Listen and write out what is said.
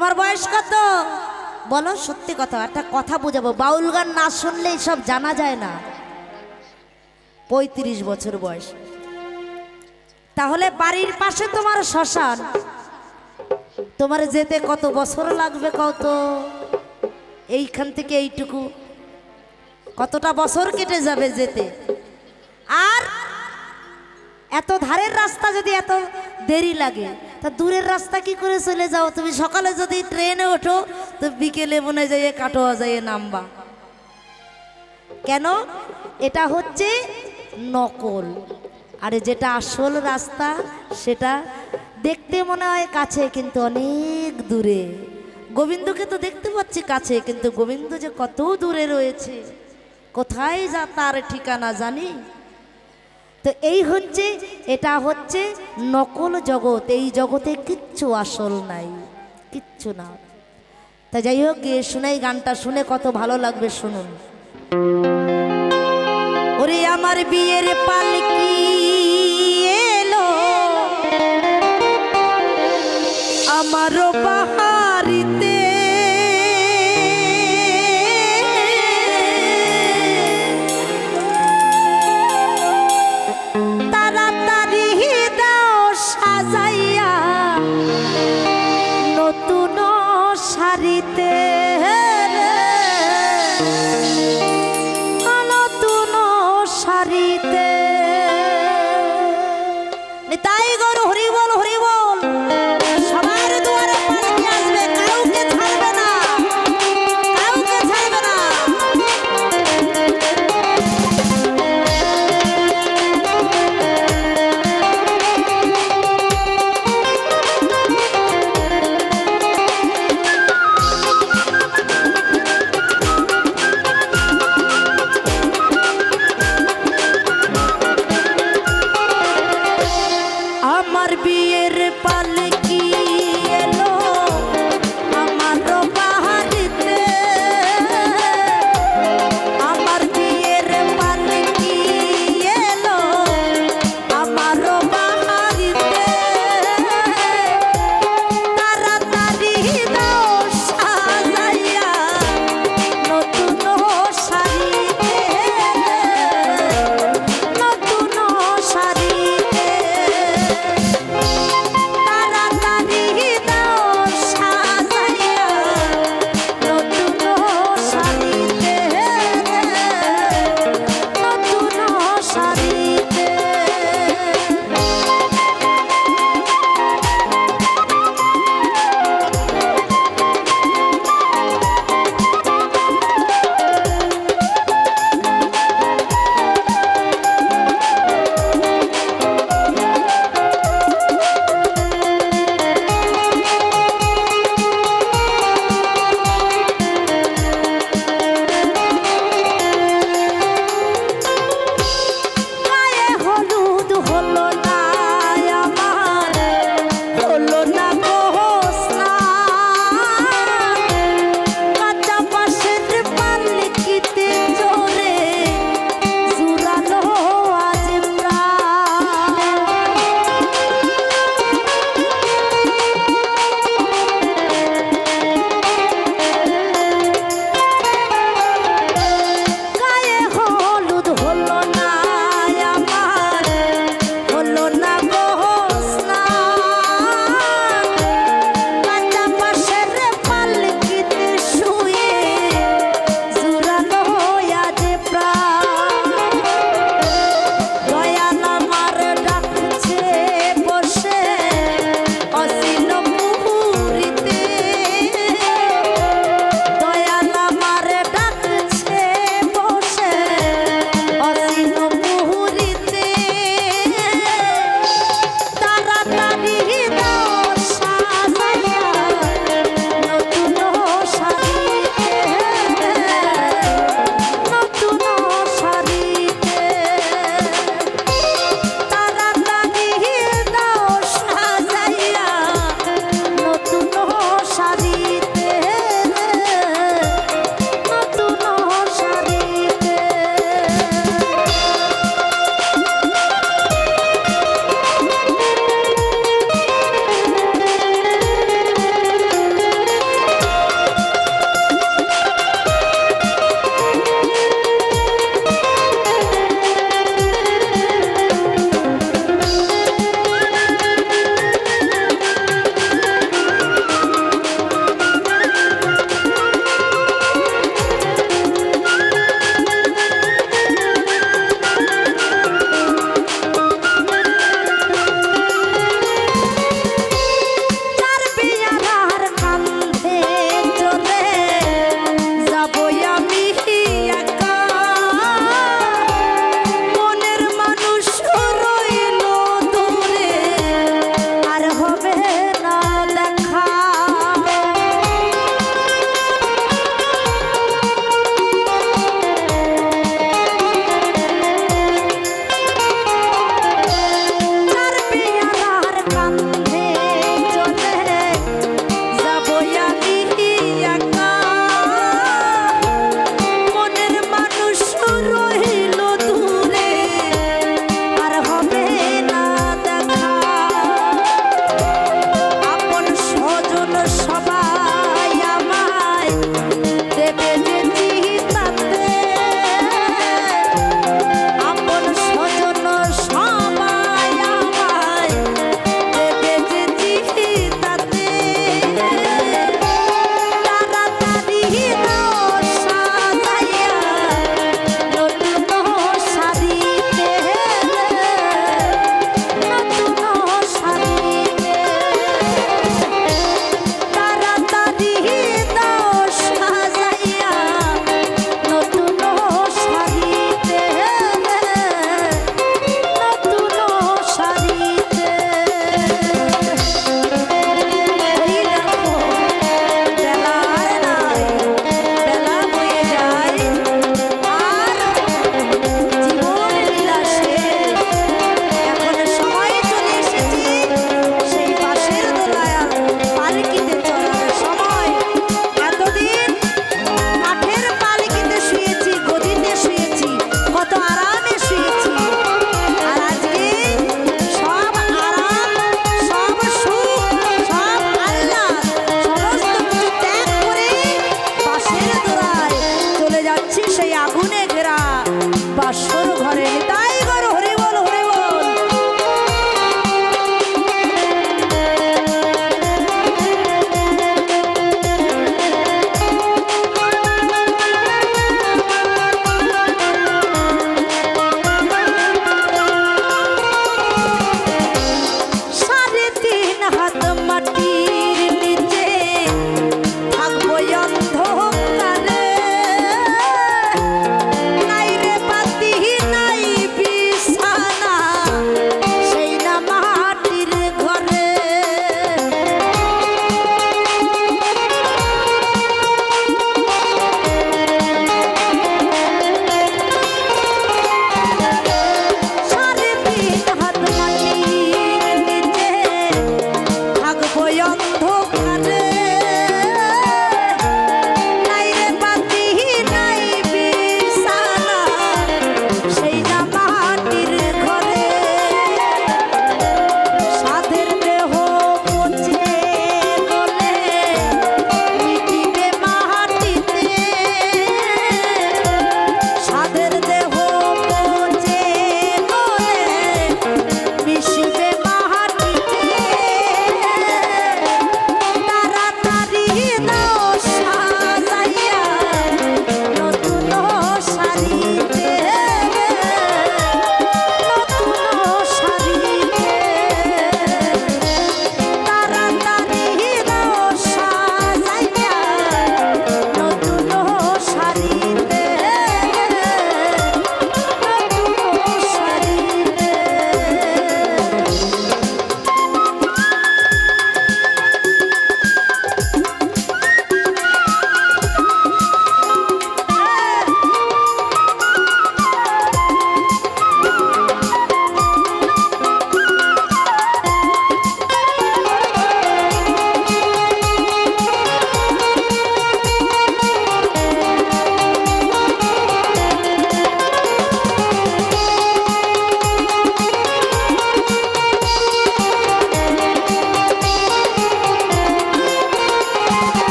তোমার বয়স কত? বলো সত্যি কথা, একটা কথা বুঝাবো, বাউল গান না শুনলে সব জানা যায় না। 35 বছর বয়স। তাহলে বাড়ির পাশে তোমার শ্মশান, তোমার যেতে কত বছর লাগবে কত? এইখান থেকে এইটুকু কতটা বছর কেটে যাবে যেতে? আর এত ধারের রাস্তা যদি এত দেরি লাগে, তা দূরের রাস্তা কি করে চলে যাও তুমি? সকালে যদি ট্রেনে ওঠো তো বিকেলে মনে যায় কাটোয়া যায় নামবা। কেন? এটা হচ্ছে নকল, আর যেটা আসল রাস্তা সেটা দেখতে মনে হয় কাছে কিন্তু অনেক দূরে। গোবিন্দকে তো দেখতে পাচ্ছি কাছে, কিন্তু গোবিন্দ যে কত দূরে রয়েছে, কোথায় যা তার ঠিকানা জানি। তো এই হচ্ছে, এটা হচ্ছে নকল জগৎ। এই জগতে কিচ্ছু আসল নাই, কিচ্ছু না। তা যাই হোক, গিয়ে শুনাই গানটা, শুনে কত ভালো লাগবে শুনুন। ওরে আমার বিয়ের পালকি এলো, আমারও বাহার